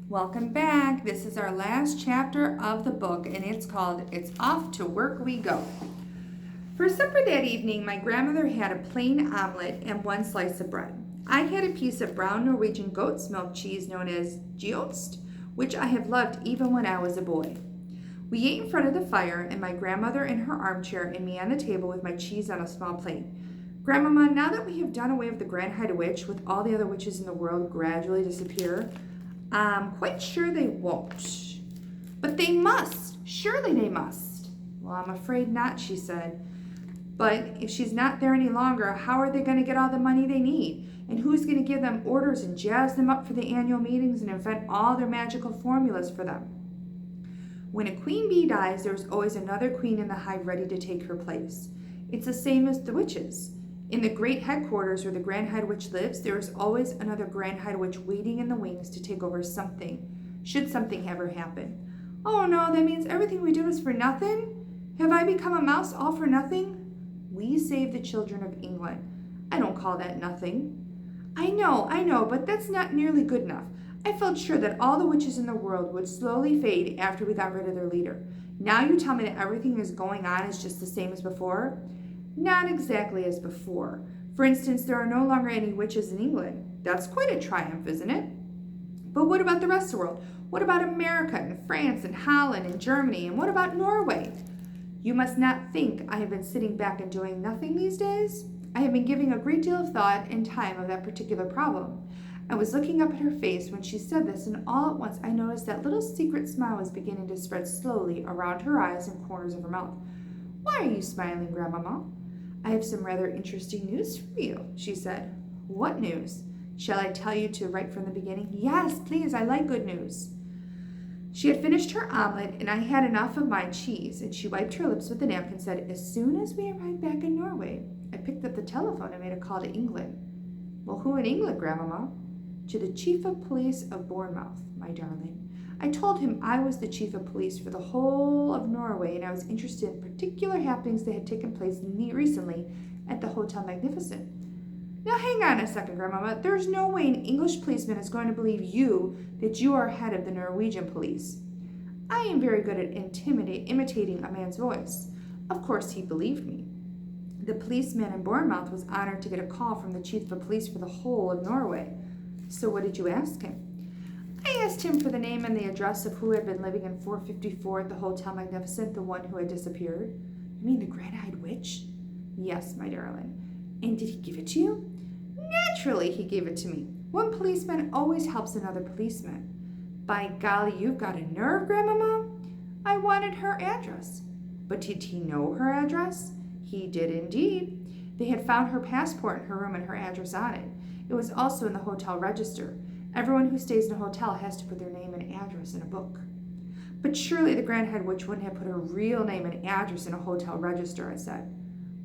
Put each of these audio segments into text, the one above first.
Welcome back. This is our last chapter of the book, and it's called It's Off to Work We Go. For supper that evening, my grandmother had a plain omelet and one slice of bread. I had a piece of brown Norwegian goat's milk cheese known as geost, which I have loved even when I was a boy. We ate in front of the fire, and my grandmother in her armchair and me on the table with my cheese on a small plate. Grandmama, now that we have done away with the Grand Hide Witch, with all the other witches in the world gradually disappear, I'm quite sure they won't. But they must. Surely they must. Well, I'm afraid not, she said. But if she's not there any longer, how are they going to get all the money they need? And who's going to give them orders and jazz them up for the annual meetings and invent all their magical formulas for them? When a queen bee dies, there's always another queen in the hive ready to take her place. It's the same as the witches. In the great headquarters where the Grand Hide Witch lives, there is always another Grand Hide Witch waiting in the wings to take over something, should something ever happen. Oh no, that means everything we do is for nothing? Have I become a mouse all for nothing? We save the children of England. I don't call that nothing. I know, but that's not nearly good enough. I felt sure that all the witches in the world would slowly fade after we got rid of their leader. Now you tell me that everything is going on is just the same as before? Not exactly as before. For instance, there are no longer any witches in England. That's quite a triumph, isn't it? But what about the rest of the world? What about America and France and Holland and Germany? And what about Norway? You must not think I have been sitting back and doing nothing these days. I have been giving a great deal of thought and time of that particular problem. I was looking up at her face when she said this, and all at once I noticed that little secret smile was beginning to spread slowly around her eyes and corners of her mouth. Why are you smiling, Grandmama? I have some rather interesting news for you, she said. What news? Shall I tell you to right from the beginning? Yes, please, I like good news. She had finished her omelet, and I had enough of my cheese, and she wiped her lips with the napkin and said, As soon as we arrived back in Norway, I picked up the telephone and made a call to England. Well, who in England, Grandmama? To the Chief of Police of Bournemouth, my darling. I told him I was the Chief of Police for the whole of Norway, and I was interested in particular happenings that had taken place recently at the Hotel Magnificent. Now hang on a second, Grandmama. There's no way an English policeman is going to believe that you are head of the Norwegian police. I am very good at imitating a man's voice. Of course he believed me. The policeman in Bournemouth was honored to get a call from the Chief of Police for the whole of Norway. So what did you ask him? I asked him for the name and the address of who had been living in 454 at the Hotel Magnificent, the one who had disappeared. You mean the Grand Hide Witch? Yes, my darling. And did he give it to you? Naturally, he gave it to me. One policeman always helps another policeman. By golly, you've got a nerve, Grandmama. I wanted her address. But did he know her address? He did indeed. They had found her passport in her room and her address on it. It was also in the hotel register. Everyone who stays in a hotel has to put their name and address in a book. But surely the Grand Hide Witch wouldn't have put her real name and address in a hotel register, I said.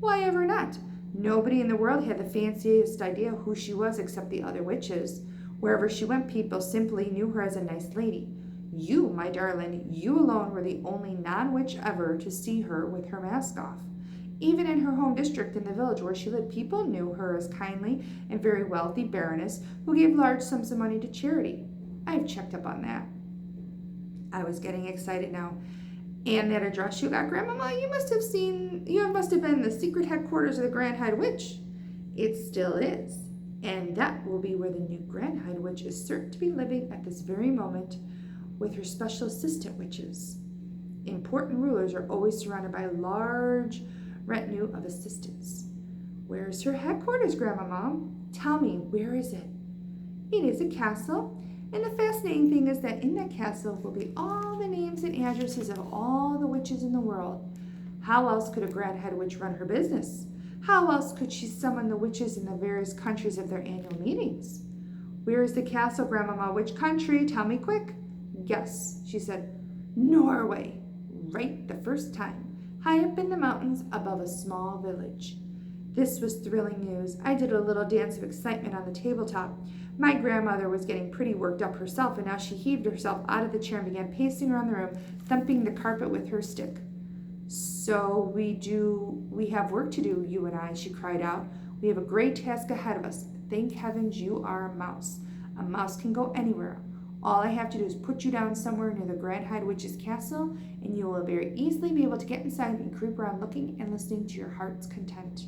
Why ever not? Nobody in the world had the fanciest idea who she was except the other witches. Wherever she went, people simply knew her as a nice lady. You, my darling, you alone were the only non-witch ever to see her with her mask off. Even in her home district in the village where she lived, people knew her as kindly and very wealthy baroness who gave large sums of money to charity. I've checked up on that. I was getting excited now. And that address you got, Grandmama, you must have been the secret headquarters of the Grand Hide Witch. It still is. And that will be where the new Grand Hide Witch is certain to be living at this very moment with her special assistant witches. Important rulers are always surrounded by a large retinue of assistants. Where is her headquarters, Grandmama? Tell me, where is it? It is a castle. And the fascinating thing is that in that castle will be all the names and addresses of all the witches in the world. How else could a Grand Hide Witch run her business? How else could she summon the witches in the various countries of their annual meetings? Where is the castle, Grandmama? Which country? Tell me quick. Guess, she said. Norway. Right the first time. High up in the mountains above a small village. This was thrilling news. I did a little dance of excitement on the tabletop. My grandmother was getting pretty worked up herself, and now she heaved herself out of the chair and began pacing around the room, thumping the carpet with her stick. So we have work to do, you and I, she cried out. We have a great task ahead of us. Thank heavens you are a mouse. A mouse can go anywhere. All I have to do is put you down somewhere near the Grand High Witch's castle, and you will very easily be able to get inside and creep around looking and listening to your heart's content.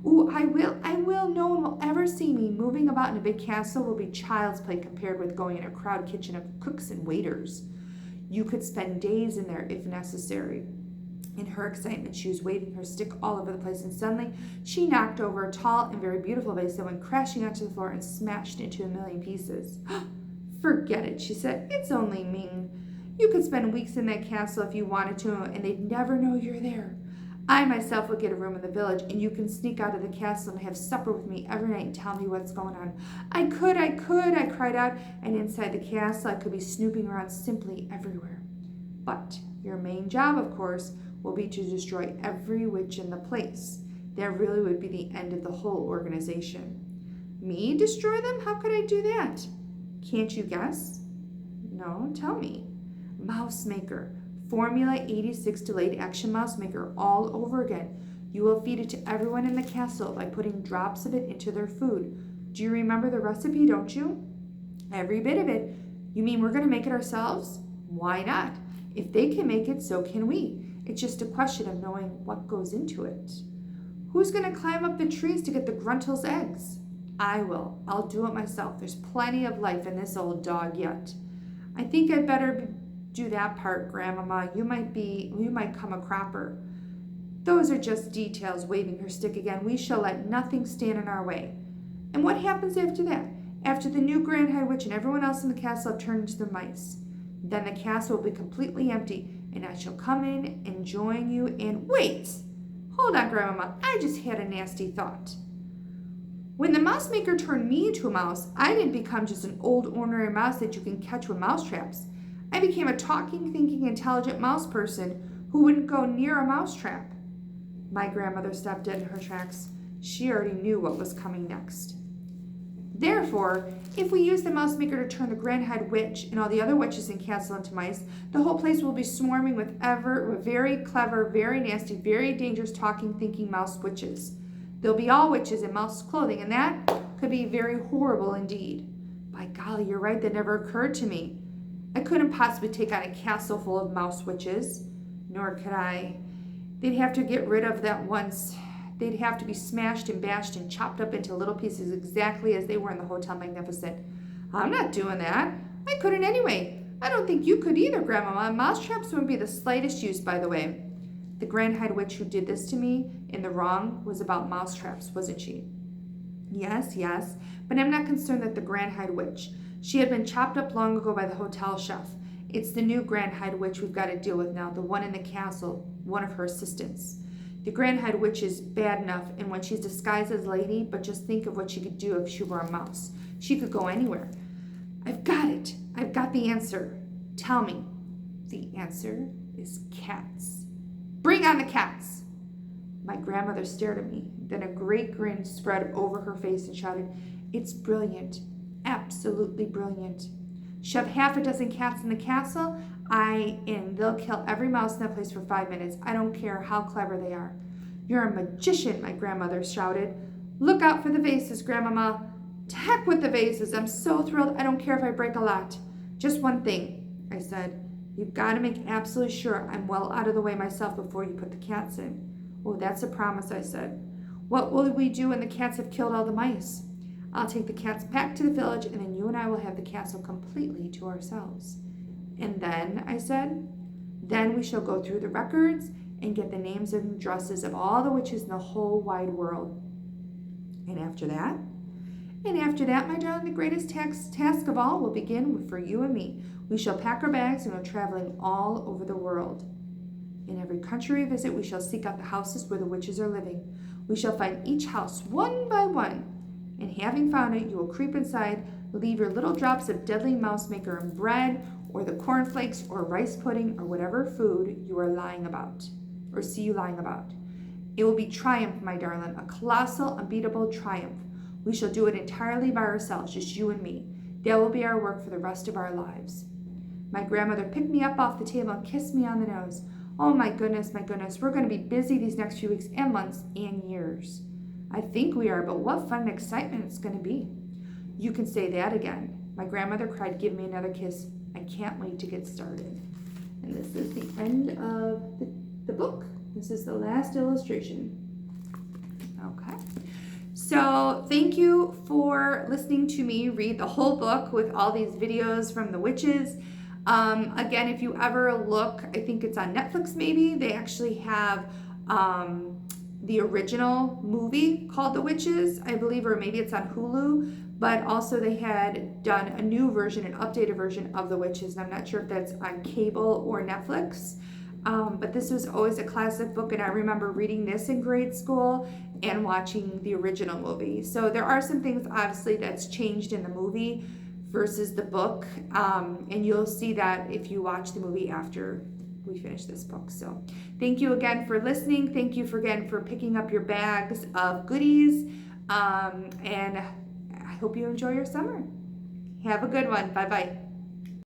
Ooh, I will. No one will ever see me. Moving about in a big castle will be child's play compared with going in a crowded kitchen of cooks and waiters. You could spend days in there if necessary. In her excitement, she was waving her stick all over the place, and suddenly she knocked over a tall and very beautiful vase that went crashing onto the floor and smashed into a million pieces. Forget it, she said. It's only Ming. You could spend weeks in that castle if you wanted to, and they'd never know you're there. I myself would get a room in the village, and you can sneak out of the castle and have supper with me every night and tell me what's going on. I could, I cried out, and inside the castle I could be snooping around simply everywhere. But your main job, of course, will be to destroy every witch in the place. That really would be the end of the whole organization. Me destroy them? How could I do that? Can't you guess? No, tell me. Mouse Maker. Formula 86 delayed action mouse maker all over again. You will feed it to everyone in the castle by putting drops of it into their food. Do you remember the recipe, don't you? Every bit of it. You mean we're going to make it ourselves? Why not? If they can make it, so can we. It's just a question of knowing what goes into it. Who's going to climb up the trees to get the Gruntl's eggs? I will. I'll do it myself. There's plenty of life in this old dog yet. I think I'd better do that part, Grandmama. You might come a cropper. Those are just details, waving her stick again. We shall let nothing stand in our way. And what happens after that? After the new Grand High Witch and everyone else in the castle have turned into the mice. Then the castle will be completely empty, and I shall come in and join you and... Wait! Hold on, Grandmama. I just had a nasty thought. When the mouse maker turned me into a mouse, I didn't become just an old ordinary mouse that you can catch with mouse traps. I became a talking, thinking, intelligent mouse person who wouldn't go near a mouse trap. My grandmother stopped dead in her tracks. She already knew what was coming next. Therefore, if we use the mouse maker to turn the Grand High Witch and all the other witches in castle into mice, the whole place will be swarming with very clever, very nasty, very dangerous talking, thinking mouse witches. They'll be all witches in mouse clothing, and that could be very horrible indeed. By golly, you're right, that never occurred to me. I couldn't possibly take on a castle full of mouse witches, nor could I. They'd have to get rid of that once. They'd have to be smashed and bashed and chopped up into little pieces exactly as they were in the Hotel Magnificent. I'm not doing that. I couldn't anyway. I don't think you could either, Grandmama. Mouse traps wouldn't be the slightest use, by the way. The Grand High Witch who did this to me in the wrong was about mouse traps, wasn't she? Yes, but I'm not concerned that the Grand High Witch. She had been chopped up long ago by the hotel chef. It's the new Grand High Witch we've got to deal with now, the one in the castle, one of her assistants. The Grand High Witch is bad enough, and when she's disguised as a lady, but just think of what she could do if she were a mouse. She could go anywhere. I've got it. I've got the answer. Tell me. The answer is cats. Bring on the cats. My grandmother stared at me. Then a great grin spread over her face and shouted, It's brilliant. Absolutely brilliant. Shove half a dozen cats in the castle, and they'll kill every mouse in that place for 5 minutes. I don't care how clever they are. You're a magician, my grandmother shouted. Look out for the vases, Grandmama. To heck with the vases. I'm so thrilled. I don't care if I break a lot. Just one thing, I said. You've got to make absolutely sure I'm well out of the way myself before you put the cats in. Oh, that's a promise, I said. What will we do when the cats have killed all the mice? I'll take the cats back to the village, and then you and I will have the castle completely to ourselves. And then, I said, then we shall go through the records and get the names and addresses of all the witches in the whole wide world. And after that, my darling, the greatest task of all will begin for you and me. We shall pack our bags and go traveling all over the world. In every country we visit, we shall seek out the houses where the witches are living. We shall find each house one by one. And having found it, you will creep inside, leave your little drops of deadly mouse maker in bread, or the cornflakes, or rice pudding, or whatever food you are lying about, or see you lying about. It will be triumph, my darling, a colossal, unbeatable triumph. We shall do it entirely by ourselves, just you and me. That will be our work for the rest of our lives. My grandmother picked me up off the table and kissed me on the nose. Oh, my goodness, we're going to be busy these next few weeks and months and years. I think we are, but what fun and excitement it's going to be. You can say that again. My grandmother cried, give me another kiss. I can't wait to get started. And this is the end of the book. This is the last illustration. Okay. So thank you for listening to me read the whole book with all these videos from the witches. Again, if you ever look, I think it's on Netflix maybe, they actually have the original movie called The Witches, I believe, or maybe it's on Hulu, but also they had done a new version, an updated version of The Witches, and I'm not sure if that's on cable or Netflix. But this was always a classic book, and I remember reading this in grade school and watching the original movie. So there are some things obviously that's changed in the movie versus the book, and you'll see that if you watch the movie after we finish this book. So thank you again for listening. Thank you again for picking up your bags of goodies, and I hope you enjoy your summer. Have a good one. Bye-bye.